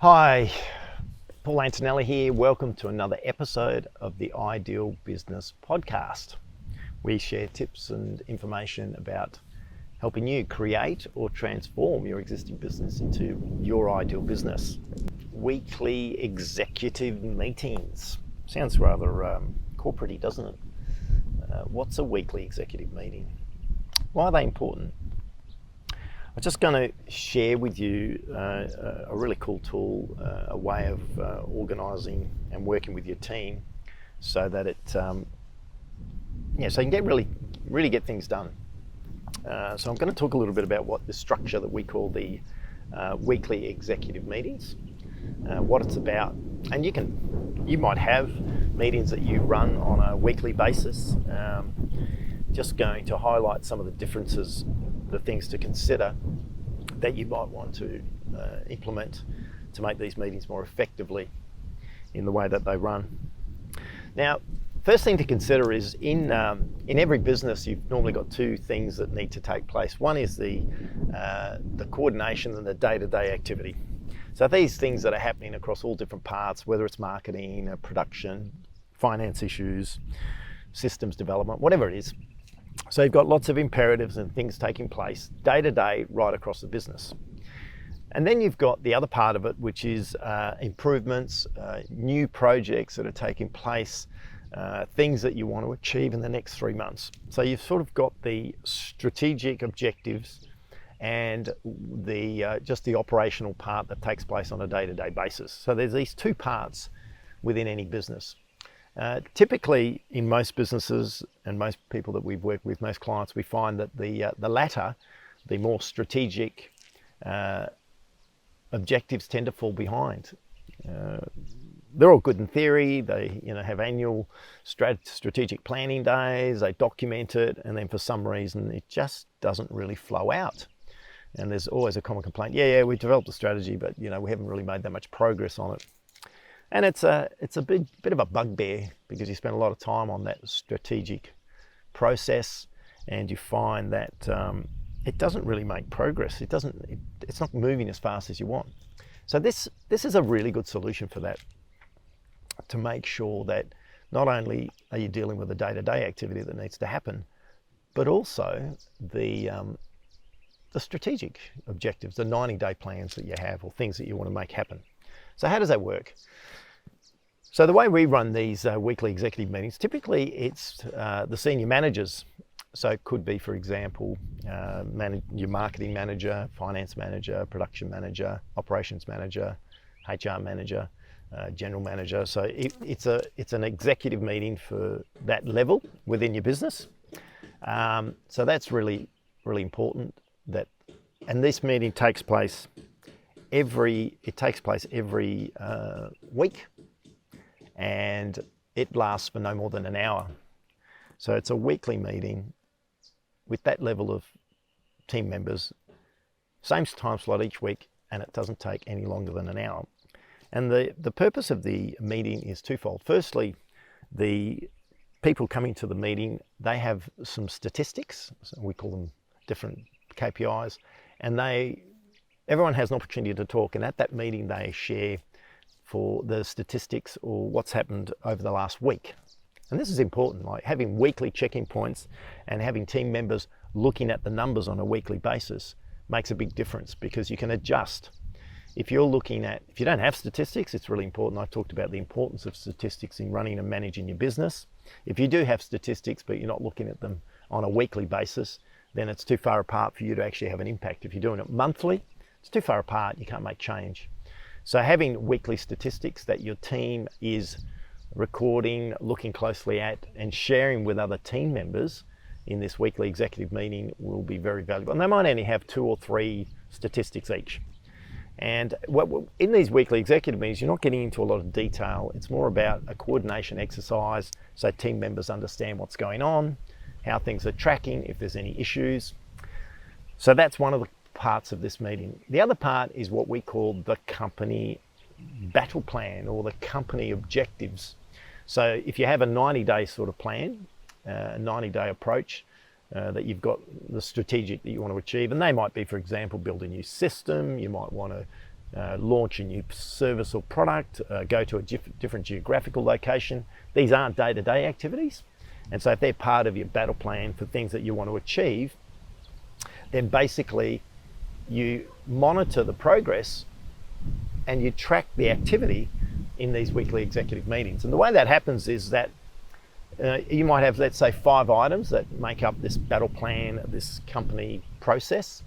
Hi, Paul Antonelli here. Welcome to another episode of the Ideal Business Podcast. We share tips and information about helping you create or transform your existing business into your ideal business. Weekly executive meetings. Sounds rather corporate-y, doesn't it? What's a weekly executive meeting? Why are they important? I'm just going to share with you a really cool tool, a way of organising and working with your team, so that so you can really get things done. So I'm going to talk a little bit about what the structure that we call the weekly executive meetings, what it's about, and you might have meetings that you run on a weekly basis. Just going to highlight some of the differences, the things to consider that you might want to implement to make these meetings more effectively in the way that they run. Now, first thing to consider is in every business, you've normally got two things that need to take place. One is the coordination and the day-to-day activity. So these things that are happening across all different parts, whether it's marketing, production, finance issues, systems development, whatever it is. So you've got lots of imperatives and things taking place day to day right across the business. And then you've got the other part of it, which is improvements, new projects that are taking place, things that you want to achieve in the next 3 months. So you've sort of got the strategic objectives and just the operational part that takes place on a day-to-day basis. So there's these two parts within any business. Typically, in most businesses and most people that we've worked with, most clients, we find that the latter, the more strategic objectives, tend to fall behind. They're all good in theory. They, have annual strategic planning days. They document it, and then for some reason, it just doesn't really flow out. And there's always a common complaint. Yeah, we developed a strategy, but we haven't really made that much progress on it. And it's a bit of a bugbear, because you spend a lot of time on that strategic process, and you find that it doesn't really make progress. It's not moving as fast as you want. So this is a really good solution for that, to make sure that not only are you dealing with the day-to-day activity that needs to happen, but also the strategic objectives, the 90-day plans that you have, or things that you want to make happen. So how does that work? So the way we run these weekly executive meetings, typically it's the senior managers. So it could be, for example, your marketing manager, finance manager, production manager, operations manager, HR manager, general manager. So it's an executive meeting for that level within your business. So that's really, really important. And this meeting takes place every week, and it lasts for no more than an hour. So it's a weekly meeting with that level of team members, same time slot each week, and it doesn't take any longer than an hour. And the purpose of the meeting is twofold. Firstly, the people coming to the meeting, they have some statistics, so we call them different KPIs, and everyone has an opportunity to talk, and at that meeting they share for the statistics or what's happened over the last week. And this is important, like having weekly check-in points and having team members looking at the numbers on a weekly basis makes a big difference, because you can adjust. If you don't have statistics, it's really important. I talked about the importance of statistics in running and managing your business. If you do have statistics, but you're not looking at them on a weekly basis, then it's too far apart for you to actually have an impact. If you're doing it monthly, it's too far apart, you can't make change. So having weekly statistics that your team is recording, looking closely at, and sharing with other team members in this weekly executive meeting will be very valuable. And they might only have 2 or 3 statistics each. And in these weekly executive meetings, you're not getting into a lot of detail. It's more about a coordination exercise, so team members understand what's going on, how things are tracking, if there's any issues. So that's one of the parts of this meeting. The other part is what we call the company battle plan, or the company objectives. So if you have a 90-day sort of plan, a 90-day approach, that you've got the strategic that you want to achieve, and they might be, for example, build a new system. You might want launch a new service or product, go to a different geographical location. These aren't day-to-day activities. And so if they're part of your battle plan for things that you want to achieve, then basically you monitor the progress and you track the activity in these weekly executive meetings. And the way that happens is that you might have, let's say, 5 items that make up this battle plan, this company process.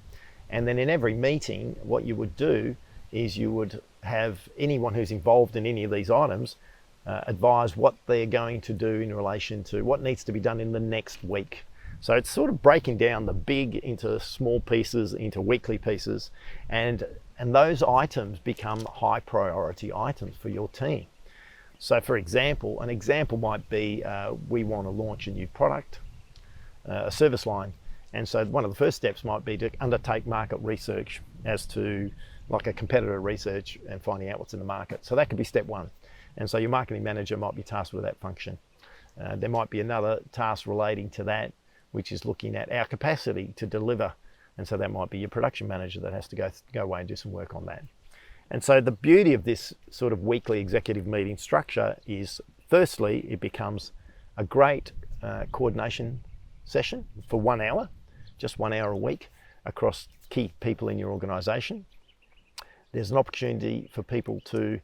And then in every meeting, what you would do is you would have anyone who's involved in any of these items advise what they're going to do in relation to what needs to be done in the next week. So it's sort of breaking down the big into small pieces, into weekly pieces, and those items become high priority items for your team. So for example, an example might be we want to launch a new product, a service line. And so one of the first steps might be to undertake market research as to like a competitor research and finding out what's in the market. So that could be step one. And so your marketing manager might be tasked with that function. There might be another task relating to that, which is looking at our capacity to deliver. And so that might be your production manager that has to go away and do some work on that. And so the beauty of this sort of weekly executive meeting structure is, firstly, it becomes a great coordination session for 1 hour, just 1 hour a week across key people in your organisation. There's an opportunity for people to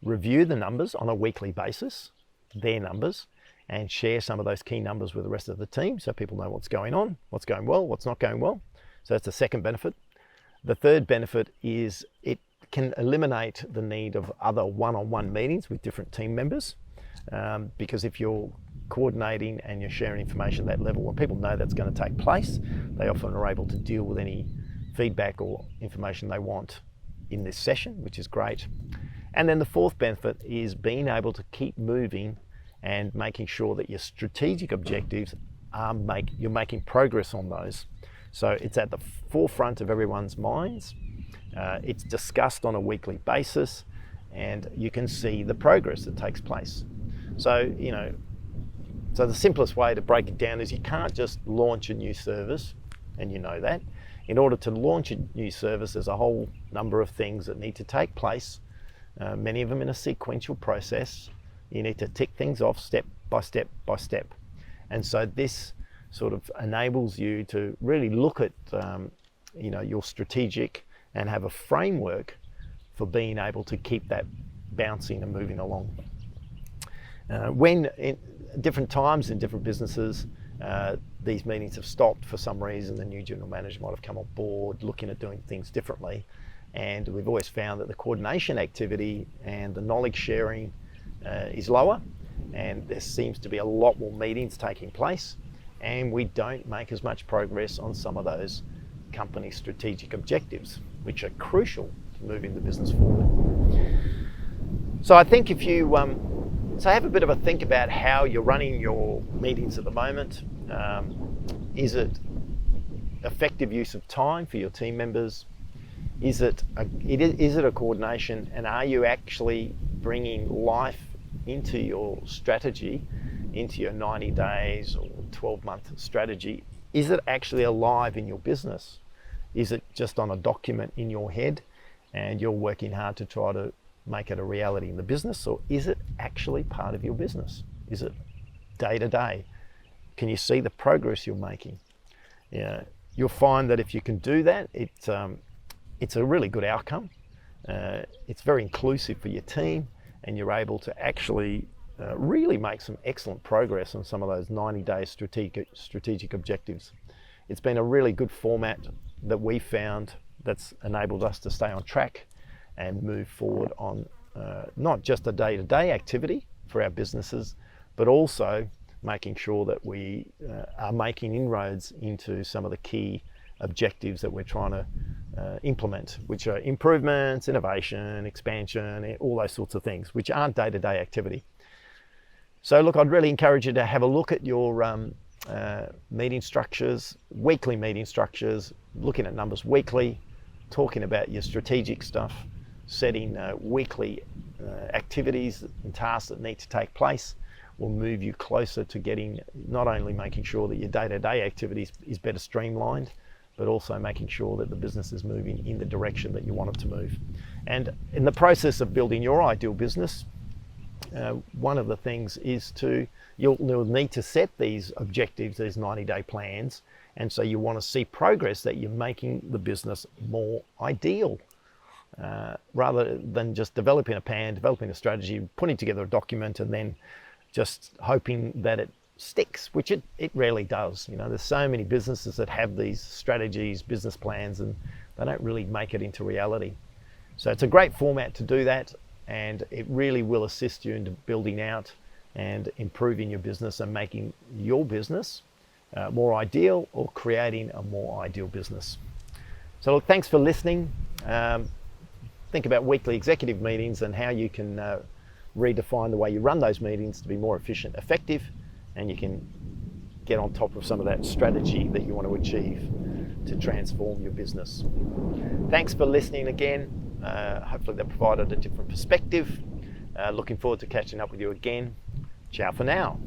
review the numbers on a weekly basis, their numbers, and share some of those key numbers with the rest of the team so people know what's going on, what's going well, what's not going well. So that's the second benefit. The third benefit is it can eliminate the need of other one-on-one meetings with different team members, because if you're coordinating and you're sharing information at that level, when people know that's going to take place, they often are able to deal with any feedback or information they want in this session, which is great. And then the fourth benefit is being able to keep moving and making sure that your strategic objectives are you're making progress on those. So it's at the forefront of everyone's minds. It's discussed on a weekly basis, and you can see the progress that takes place. So, so the simplest way to break it down is you can't just launch a new service, and you know that. In order to launch a new service, there's a whole number of things that need to take place, many of them in a sequential process. You need to tick things off step by step by step. And so this sort of enables you to really look at your strategic and have a framework for being able to keep that bouncing and moving along. When in different times in different businesses, these meetings have stopped for some reason, the new general manager might have come on board looking at doing things differently. And we've always found that the coordination activity and the knowledge sharing is lower, and there seems to be a lot more meetings taking place, and we don't make as much progress on some of those company strategic objectives, which are crucial to moving the business forward. So I think if you have a bit of a think about how you're running your meetings at the moment. Is it effective use of time for your team members? Is it a coordination, and are you actually bringing life into your strategy, into your 90 days or 12-month strategy? Is it actually alive in your business? Is it just on a document in your head and you're working hard to try to make it a reality in the business, or is it actually part of your business? Is it day to day? Can you see the progress you're making? You'll find that if you can do that, it's a really good outcome. It's very inclusive for your team, and you're able to actually really make some excellent progress on some of those 90-day strategic objectives. It's been a really good format that we found that's enabled us to stay on track and move forward on not just a day-to-day activity for our businesses, but also making sure that we are making inroads into some of the key objectives that we're trying to implement, which are improvements, innovation, expansion, all those sorts of things, which aren't day-to-day activity. So look, I'd really encourage you to have a look at your meeting structures, weekly meeting structures, looking at numbers weekly, talking about your strategic stuff, setting weekly activities and tasks that need to take place will move you closer to getting, not only making sure that your day-to-day activities is better streamlined, but also making sure that the business is moving in the direction that you want it to move. And in the process of building your ideal business, one of the things is you'll need to set these objectives, these 90-day plans, and so you want to see progress that you're making the business more ideal. Rather than just developing a plan, developing a strategy, putting together a document, and then just hoping that it sticks, which it rarely does. There's so many businesses that have these strategies, business plans, and they don't really make it into reality. So it's a great format to do that, and it really will assist you in building out and improving your business and making your business more ideal, or creating a more ideal business. So look, thanks for listening. Think about weekly executive meetings and how you can redefine the way you run those meetings to be more efficient, effective, and you can get on top of some of that strategy that you want to achieve to transform your business. Thanks for listening again. Hopefully that provided a different perspective. Looking forward to catching up with you again. Ciao for now.